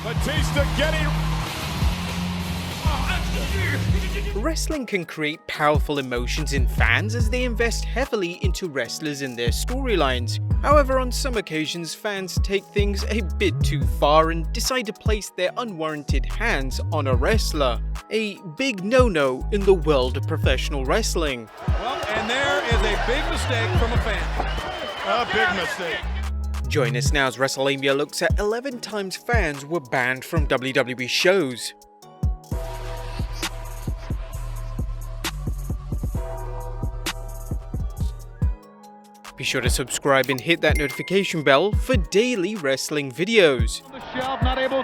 Batista getting... Wrestling can create powerful emotions in fans as they invest heavily into wrestlers and their storylines. However, on some occasions, fans take things a bit too far and decide to place their unwarranted hands on a wrestler. A big no-no in the world of professional wrestling. Well, and there is a big mistake from a fan. A big mistake. Join us now as Wrestlelamia looks at 11 times fans were banned from WWE shows. Be sure to subscribe and hit that notification bell for daily wrestling videos. On the shelf, not able.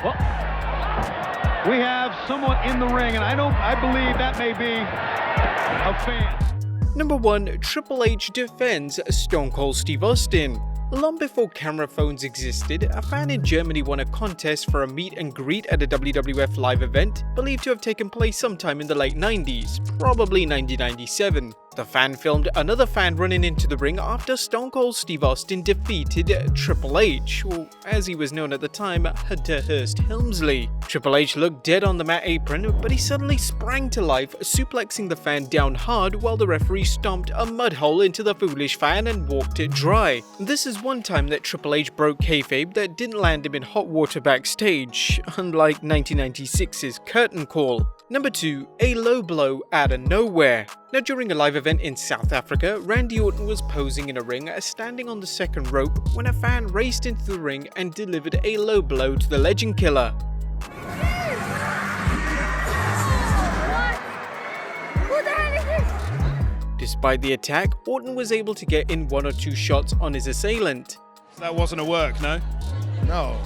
We have someone in the ring, and I believe that may be a fan. Number 1. Triple H defends Stone Cold Steve Austin. Long before camera phones existed, a fan in Germany won a contest for a meet and greet at a WWF live event, believed to have taken place sometime in the late 90s, probably 1997. The fan filmed another fan running into the ring after Stone Cold Steve Austin defeated Triple H, or as he was known at the time, Hunter Hearst Helmsley. Triple H looked dead on the mat apron, but he suddenly sprang to life, suplexing the fan down hard while the referee stomped a mud hole into the foolish fan and walked it dry. This is one time that Triple H broke kayfabe that didn't land him in hot water backstage, unlike 1996's Curtain Call. Number 2. A low blow out of nowhere. Now, during a live event in South Africa, Randy Orton was posing in a ring, standing on the second rope, when a fan raced into the ring and delivered a low blow to the Legend Killer. Despite the attack, Orton was able to get in 1 or 2 shots on his assailant. That wasn't a work, no? No.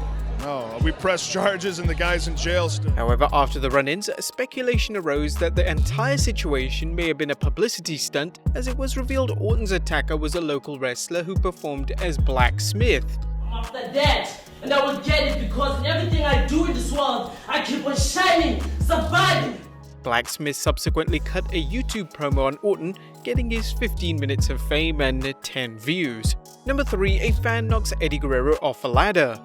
We pressed charges and the guy's in jail still. However, after the run-ins, speculation arose that the entire situation may have been a publicity stunt, as it was revealed Orton's attacker was a local wrestler who performed as Black Smith. After that, and I will get it because in everything I do in this world, I keep on shining, surviving. Black Smith subsequently cut a YouTube promo on Orton, getting his 15 minutes of fame and 10 views. Number 3. A fan knocks Eddie Guerrero off a ladder.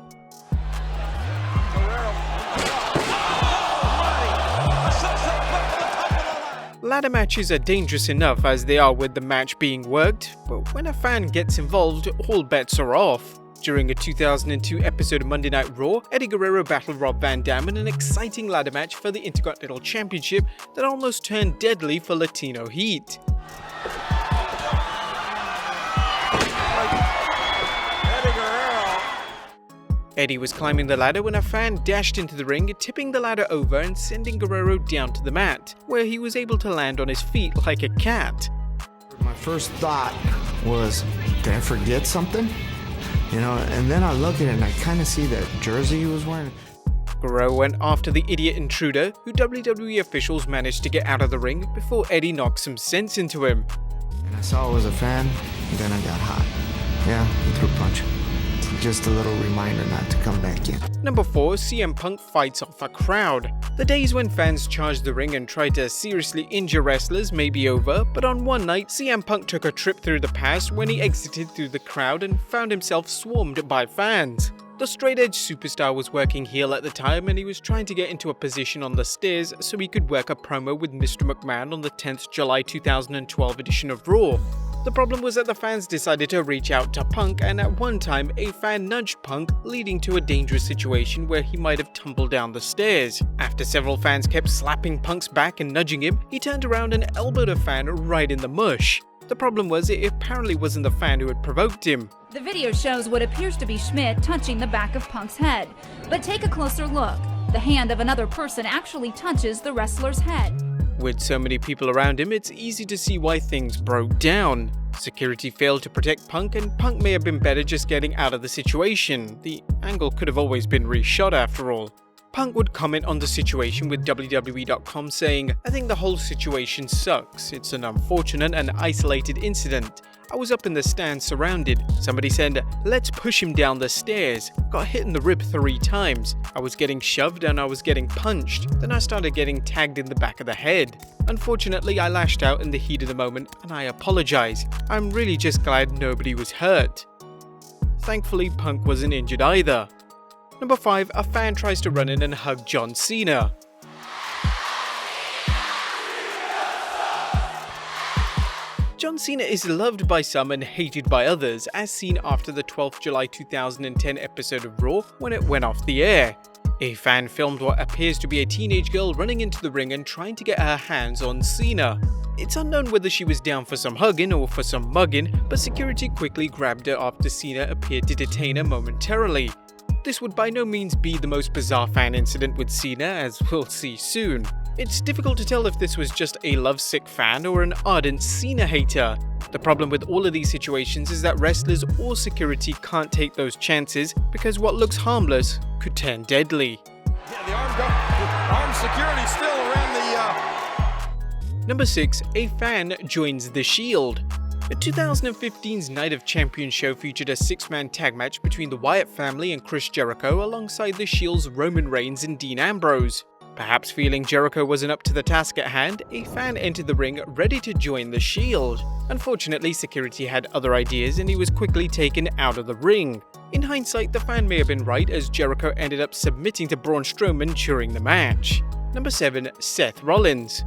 Ladder matches are dangerous enough as they are with the match being worked, but when a fan gets involved, all bets are off. During a 2002 episode of Monday Night Raw, Eddie Guerrero battled Rob Van Dam in an exciting ladder match for the Intercontinental Championship that almost turned deadly for Latino Heat. Eddie was climbing the ladder when a fan dashed into the ring, tipping the ladder over and sending Guerrero down to the mat, where he was able to land on his feet like a cat. My first thought was, did I forget something? And then I look at it and I kind of see that jersey he was wearing. Guerrero went after the idiot intruder, who WWE officials managed to get out of the ring before Eddie knocked some sense into him. And I saw it was a fan, and then I got hot. Yeah, he threw a punch. Just a little reminder not to come back in. Number 4. CM Punk fights off a crowd. The days when fans charged the ring and tried to seriously injure wrestlers may be over, but on one night, CM Punk took a trip through the past when he exited through the crowd and found himself swarmed by fans. The straight-edge superstar was working heel at the time, and he was trying to get into a position on the stairs so he could work a promo with Mr. McMahon on the 10th July 2012 edition of Raw. The problem was that the fans decided to reach out to Punk, and at one time a fan nudged Punk, leading to a dangerous situation where he might have tumbled down the stairs. After several fans kept slapping Punk's back and nudging him, he turned around and elbowed a fan right in the mush. The problem was it apparently wasn't the fan who had provoked him. The video shows what appears to be Schmidt touching the back of Punk's head. But take a closer look. The hand of another person actually touches the wrestler's head. With so many people around him, it's easy to see why things broke down. Security failed to protect Punk, and Punk may have been better just getting out of the situation. The angle could have always been reshot after all. Punk would comment on the situation with WWE.com saying, "I think the whole situation sucks. It's an unfortunate and isolated incident. I was up in the stands surrounded. Somebody said, 'Let's push him down the stairs.' Got hit in the rib 3 times. I was getting shoved and I was getting punched. Then I started getting tagged in the back of the head. Unfortunately, I lashed out in the heat of the moment and I apologize. I'm really just glad nobody was hurt." Thankfully, Punk wasn't injured either. Number 5. A fan tries to run in and hug John Cena. John Cena is loved by some and hated by others, as seen after the 12th July 2010 episode of Raw when it went off the air. A fan filmed what appears to be a teenage girl running into the ring and trying to get her hands on Cena. It's unknown whether she was down for some hugging or for some mugging, but security quickly grabbed her after Cena appeared to detain her momentarily. This would by no means be the most bizarre fan incident with Cena, as we'll see soon. It's difficult to tell if this was just a lovesick fan or an ardent Cena hater. The problem with all of these situations is that wrestlers or security can't take those chances because what looks harmless could turn deadly. Yeah, the armed security still around the... Number 6. A fan joins The Shield. The 2015's Night of Champions show featured a 6-man tag match between the Wyatt family and Chris Jericho alongside The Shield's Roman Reigns and Dean Ambrose. Perhaps feeling Jericho wasn't up to the task at hand, a fan entered the ring ready to join The Shield. Unfortunately, security had other ideas and he was quickly taken out of the ring. In hindsight, the fan may have been right as Jericho ended up submitting to Braun Strowman during the match. Number 7. Seth Rollins.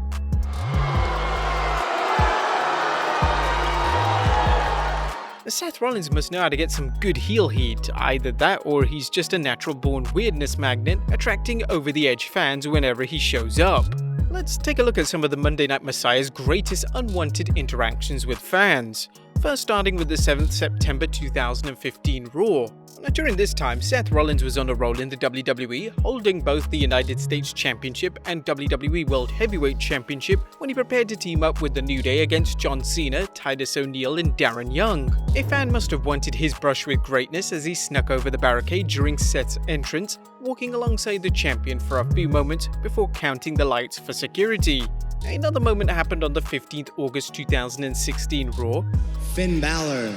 Seth Rollins must know how to get some good heel heat, either that or he's just a natural-born weirdness magnet attracting over-the-edge fans whenever he shows up. Let's take a look at some of the Monday Night Messiah's greatest unwanted interactions with fans. First starting with the 7th September 2015 Raw. During this time, Seth Rollins was on a roll in the WWE, holding both the United States Championship and WWE World Heavyweight Championship when he prepared to team up with The New Day against John Cena, Titus O'Neil and Darren Young. A fan must have wanted his brush with greatness as he snuck over the barricade during Seth's entrance, walking alongside the champion for a few moments before counting the lights for security. Another moment happened on the 15th August 2016 Raw. Finn Balor,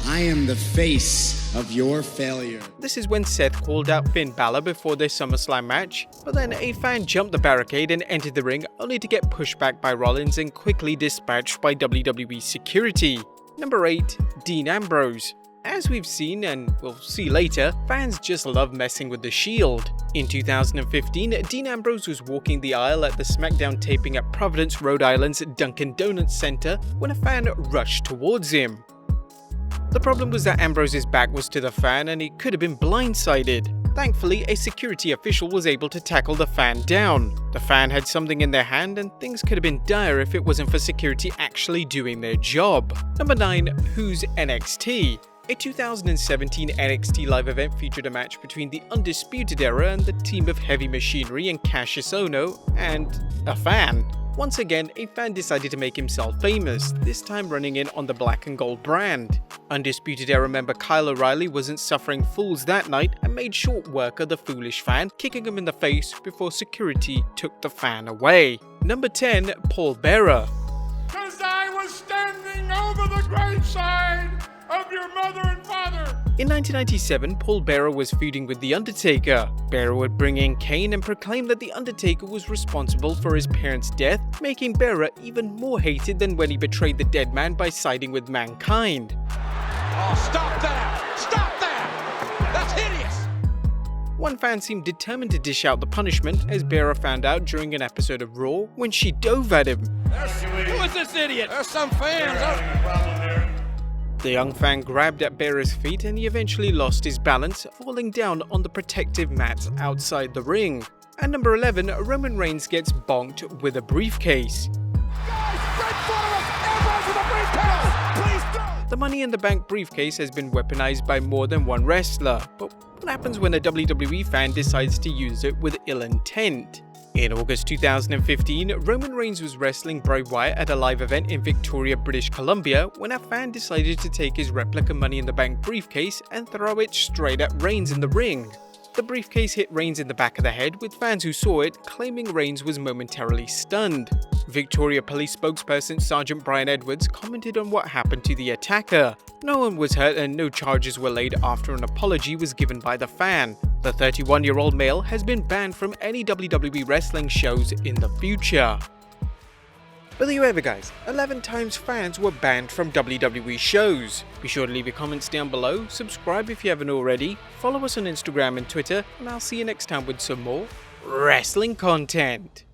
I am the face of your failure. This is when Seth called out Finn Balor before their SummerSlam match, but then a fan jumped the barricade and entered the ring only to get pushed back by Rollins and quickly dispatched by WWE security. Number 8. Dean Ambrose. As we've seen and we'll see later, fans just love messing with The Shield. In 2015, Dean Ambrose was walking the aisle at the SmackDown taping at Providence, Rhode Island's Dunkin' Donuts Center when a fan rushed towards him. The problem was that Ambrose's back was to the fan and he could have been blindsided. Thankfully, a security official was able to tackle the fan down. The fan had something in their hand and things could have been dire if it wasn't for security actually doing their job. Number 9. Who's NXT? A 2017 NXT live event featured a match between the Undisputed Era and the team of Heavy Machinery and Cassius Ohno, and a fan. Once again, a fan decided to make himself famous, this time running in on the black and gold brand. Undisputed Era member Kyle O'Reilly wasn't suffering fools that night and made short work of the foolish fan, kicking him in the face before security took the fan away. Number 10. Paul Bearer. Because I was standing over the graveside of your mother and father. In 1997, Paul Bearer was feuding with The Undertaker. Bearer would bring in Kane and proclaim that The Undertaker was responsible for his parents' death, making Bearer even more hated than when he betrayed the dead man by siding with Mankind. Oh, stop that! Stop that! That's hideous! One fan seemed determined to dish out the punishment, as Bearer found out during an episode of Raw when she dove at him. Who is this idiot? There's some fans. The young fan grabbed at Bearer's feet and he eventually lost his balance, falling down on the protective mats outside the ring. At number 11, Roman Reigns gets bonked with a briefcase. The Money in the Bank briefcase has been weaponized by more than one wrestler, but what happens when a WWE fan decides to use it with ill intent? In August 2015, Roman Reigns was wrestling Bray Wyatt at a live event in Victoria, British Columbia, when a fan decided to take his replica Money in the Bank briefcase and throw it straight at Reigns in the ring. The briefcase hit Reigns in the back of the head, with fans who saw it claiming Reigns was momentarily stunned. Victoria Police spokesperson Sergeant Brian Edwards commented on what happened to the attacker. No one was hurt and no charges were laid after an apology was given by the fan. The 31-year-old male has been banned from any WWE wrestling shows in the future. But there you have it, guys. 11 times fans were banned from WWE shows. Be sure to leave your comments down below, subscribe if you haven't already, follow us on Instagram and Twitter, and I'll see you next time with some more wrestling content.